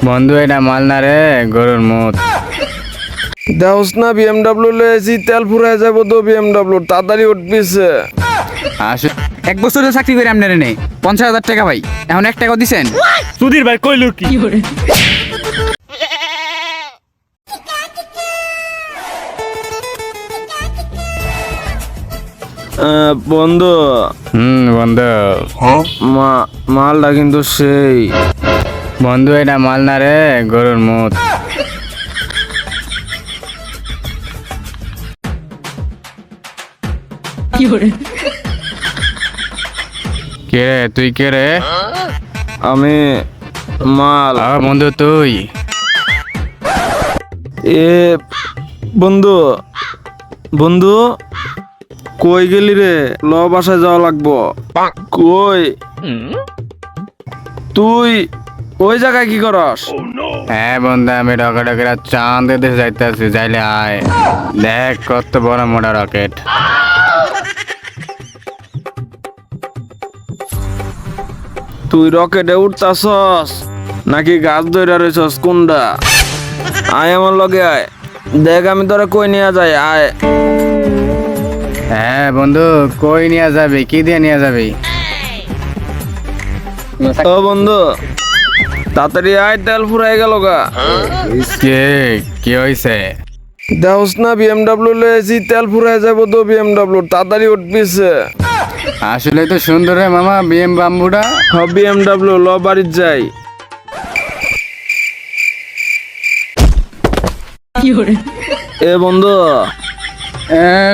বন্ধু এটা মাল না রে, গরুর মুত। দেওস না বিএমডাব্লিউ লয়েছি, তেল ফুরাই যাবো তো বিএমডাব্লিউ, তাড়াতাড়ি উঠবিছে। আসলে 1 বছরের চাকরি করে আপনারে নেই 50,000 টাকা ভাই, এখন 1 টাকা দিছেন? সুধীর ভাই কইলো কি? বন্ধু বন্ধু মালটা কিন্তু সেই। বন্ধু এটা মাল না রে, গরুর মুত। কে রে তুই, কে রে? আমি মাল। বন্ধু তুই? এ বন্ধু বন্ধু কই গেলি রে? ল বাসায় যাওয়া লাগবো। কই তুই ওই জায়গায় কি করস? হ্যাঁ বন্ধু, আমি রকেট চাঁদের দেশে যাইতেছি, যাইলে আয় দেখ কত বড় মোটা রকেট। তুই রকেটে উঠতাছস নাকি গাছ ধরে রয়েছস? কোনটা? আয় আমার লগে আয়, দেখ আমি তোরা কই নিয়ে যাই। আয়। হ্যাঁ বন্ধু, কই নিয়ে যাবি? কি দিয়ে নিয়ে যাবি? ও বন্ধু তাড়াতাড়ি আয়, তেল ফুরাই গেল গা। কি হয়েছে? দেওস না বিএমডাব্লিউ লয়েছি, তেল ফুরাই যাবো তো বিএমডাব্লিউ, তাড়াতাড়ি উঠবিছে। আসলে তো সুন্দর রে মামা বিএম বাম্বুটা। বিএমডাব্লিউ ল বাড়ির যাই। এ বন্ধু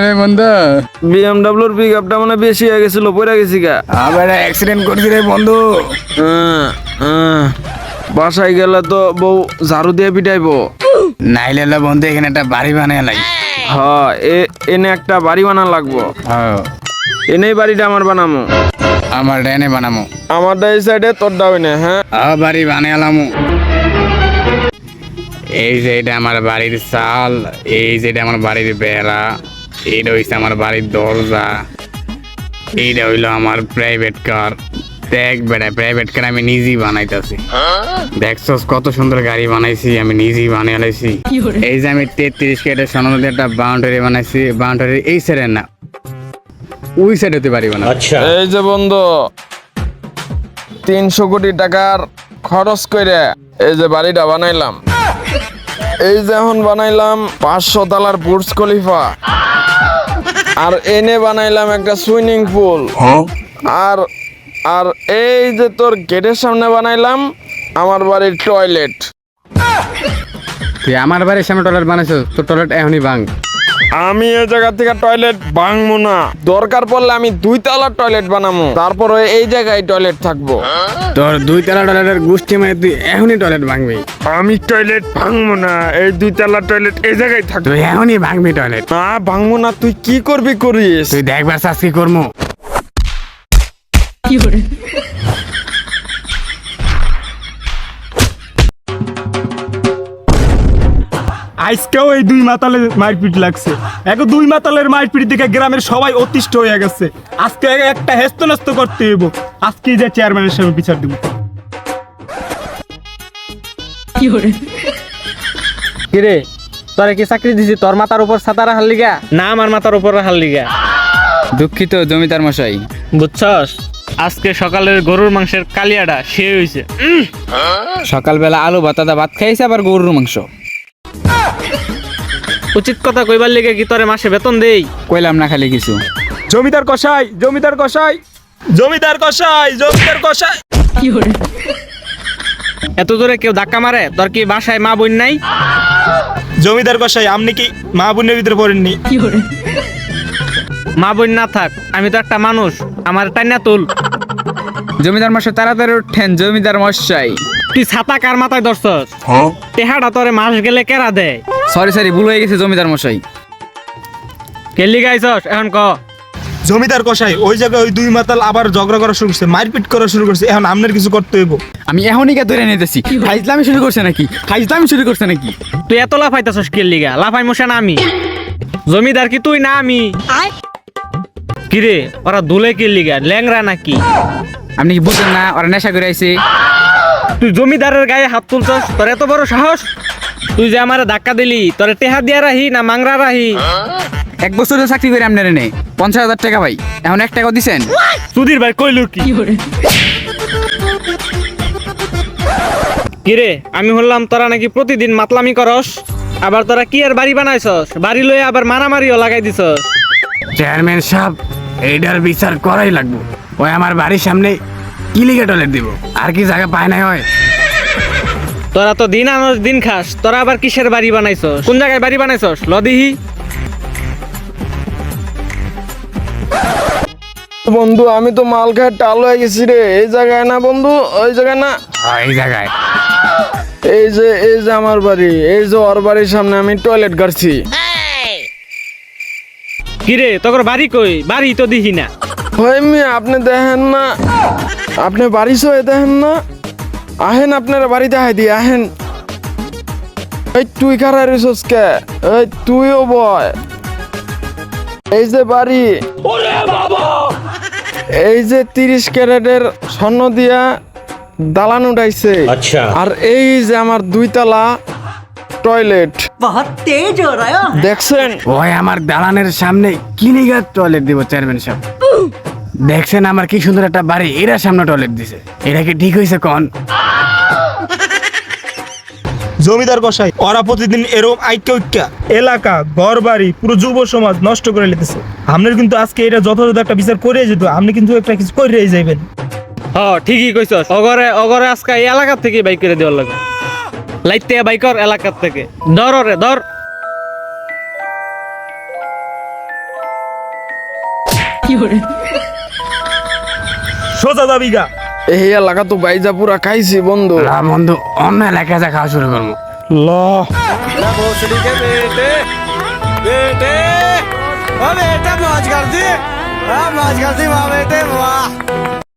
রে বন্ধু, বিএমডাব্লিউর পিক আপটা মানে বেশি হয়ে গেছিল, পড়ে গেছি গা। আবার অ্যাক্সিডেন্ট করছি রে বন্ধু। বাসায় গেলে তো বউ ঝাড়ু দিয়ে পিটাইবো। নাইলে লো বন্ধু, এখানে একটা বাড়ি বানায় লাই। হ্যাঁ এনে একটা বাড়ি বানা লাগবো। এনেই বাড়িটা আমার বানামো। আমার ডেনে বানামো। আমারটা এই সাইডে, তোরটা ওই না। হ্যাঁ বাড়ি বানালামো। এই যে এটা আমার বাড়ির চাল, এই যে এটা আমার বাড়ির বেড়া, এইটা হইছে আমার বাড়ির দরজা, এইটা হইলো আমার প্রাইভেট কার। দেখ বেড়া, প্রাইভেট কার আমি নিজেই বানাইতেছি। দেখছস কত সুন্দর গাড়ি বানাইছি, আমি নিজেই বানিয়ে লাইছি। এই যে আমি 33 কেটে সোনার একটা বাউন্ডারি বানাইছি। বাউন্ডারি এই সাইডে না, ওই সাইডে তুই বাড়ি বানা। এই যে বন্ধু 300 কোটি টাকার খরচ করে এই যে বাড়িটা বানাইলাম। এই যে এখন বানাইলাম 500 তলার বুর্জ খলিফা, আর এনে বানাইলাম একটা সুইমিং পুল, আর আর এই যে তোর গেটের সামনে বানাইলাম আমার বাড়ির টয়লেট। তুই আমার বাড়ির সামনে টয়লেট বানাইছো, তোর টয়লেট এখনই ভাঙ। আমি এই জায়গা থেকে টয়লেট ভাঙবো না, দরকার পড়লে আমি 2 তলার টয়লেট বানাবো, তারপরে এই জায়গায় টয়লেট থাকবো। তোর 2 তলা টয়লেটের গোষ্ঠী মানে তুই এখনই টয়লেট ভাঙবি। আমি টয়লেট ভাঙবো না, এই 2 তলার টয়লেট এই জায়গায় থাকবে। তুই এখনই ভাঙবি টয়লেট। না ভাঙবো না, তুই কি করবি করিস। তুই দেখবার চাস কি করবো। আজকেও এই 2 মাতালের মারপিট লাগছে। এখন 2 মাতালের মারপিট দেখে গ্রামের সবাই অতিষ্ঠ হয়ে গেছে। আজকে একটা হেস্তনস্ত করতে হইব। আজকে যে চেয়ারম্যানের সামনে বিচার দেব। কিরে তোরে কি চাকরি দিছি তোর মাথার উপর ছাতা রাখার লিগা? না আমার মাথার উপর রাখার লিগা। দুঃখিত জমিদার মশাই। বুঝছস, আজকে সকালের গরুর মাংসের কালিয়াটা সে হইছে। সকালবেলা আলু ভাতাদা ভাত খাইছে, আবার গরুর মাংস। উচিত কথা কইবার লিগে কি তোরে মাসে বেতন দেই? কইলাম না খালি কিছু। জমিদার কসাই, জমিদার কসাই, জমিদার কসাই, জমিদার কসাই। এত জোরে কেউ ধাক্কা মারে? তোর কি বাসায় মা বোন নাই? জমিদার কসাই আপনি কি মা বোনের ভিতরে পড়েননি? মা বোন না থাক, আমি তো একটা মানুষ, আমার টাইনা তুল। জমিদার মশাই তাড়াতাড়ি উঠেন। জমিদার মশাই, তুই ছাতা কার মাথায় ধরছস? টেহাটা তোরে মাস গেলে কেরা দেয়? সরি ভুল হয়ে গেছে জমিদার মশাই। কেলি গাইছস এখন ক। জমিদার কসাই ওই জায়গায় ওই 2 মাতাল আবার ঝগড়া করা শুরু করছে, মারপিট করা শুরু করছে। এখন আপনার কিছু করতে হইব। আমি এখনই কে ধরে নিতেছি। ফাইজলামি শুরু করছে নাকি? তুই এত লাফাইতাছস কেলিগা? লাফাই মশা না আমি? জমিদার কি তুই না আমি? কিরে ওরা দুলে কেলিগা? ল্যাংরা নাকি? আপনি কি বুঝেন না ওরা নেশা করে আইছে? তুই জমিদারের গায়ে হাত তুলছস, তোর এত বড় সাহস? তুই যে আমারে ধাক্কা দিলি, তোরে টেহা দিয়া রাহি না মাংরা রাহি? 1 বছরের চাকরি করে আপনারা নেই 50,000 টাকা ভাই, এখন 1 টাকাও দিছেন? সুধীর ভাই কইলো কি? কিরে, আমি বললাম তোরা নাকি প্রতিদিন মাতলামি করস, আবার তোরা কি আর বাড়ি বানাইছস? বাড়ি লয়ে আবার মারামারিও লাগাই দিছস। চেয়ারম্যান সাহেব, এইটার বিচার করাই লাগবো। ওই আমার বাড়ির সামনে কি লিগে টয়লেট দিব? আর কি জায়গা পায় নাই হয়? তোরা তো দিন আনস দিন খাস, তোরা আবার কিসের বাড়ি বানাইছস? কোন জায়গায় বাড়ি বানাইছস লদিহি? বন্ধু আমি তো মাল খায় টাল হয়ে গেছি রে। এই জায়গায় না বন্ধু, ওই জায়গায় না, এই জায়গায়। এই যে আমার বাড়ি, এই যে ওর বাড়ির সামনে আমি টয়লেট গাড়ছি। কিরে তোর বাড়ি কই? বাড়ি তো দেখি না। আপনি দেখেন না, আপনি বাড়ি সয়ে দেখেন না? আহেন আপনারা বাড়িতে আহে দি আহেন। এই তুই খারা রিসোর্স কে? এই তুইও বয়। এই যে বাড়ি, এই যে 30 ক্যারেটের স্বর্ণ দিয়া দালান উঠাইছে। अच्छा আর এই যে আমার 2 তলা টয়লেট बहुत तेज हो रहा है। দেখছেন? ওই আমার দালানের সামনে কি লিগে টয়লেট দিব চেয়ারম্যান সাহেব? দেখছেন আমার কি সুন্দর একটা বাড়ি, এরা সামনে টয়লেট দিছে। এটা কি ঠিক হয়েছে কোন? জমিদার গোসাই, ওরা প্রতিদিন এরকম আইক্য ঐক্যা এলাকা ঘর বাড়ি পুরো যুব সমাজ নষ্ট করে লেতেছে। আপনার কিন্তু আজকে এটা যথাযথ একটা বিচার করে যেত, আপনি কিন্তু একটা কিছু করে যাইবেন। ঠিকই কইছস। অগরে আজকে এই এলাকার থেকে বাইক করে দেওয়ার লাগে। লাইতে বাইকর এলাকার থেকে ধর রে ধর। সোজা যাবি গা। এই এলাকা তো বাইজা পুরা খাইছি বন্ধু। না বন্ধু, অন্য এলাকায় যা খাওয়া শুরু করবো। ল बेटा मौज कर दी, मौज कर दी वाह बेटे वाह।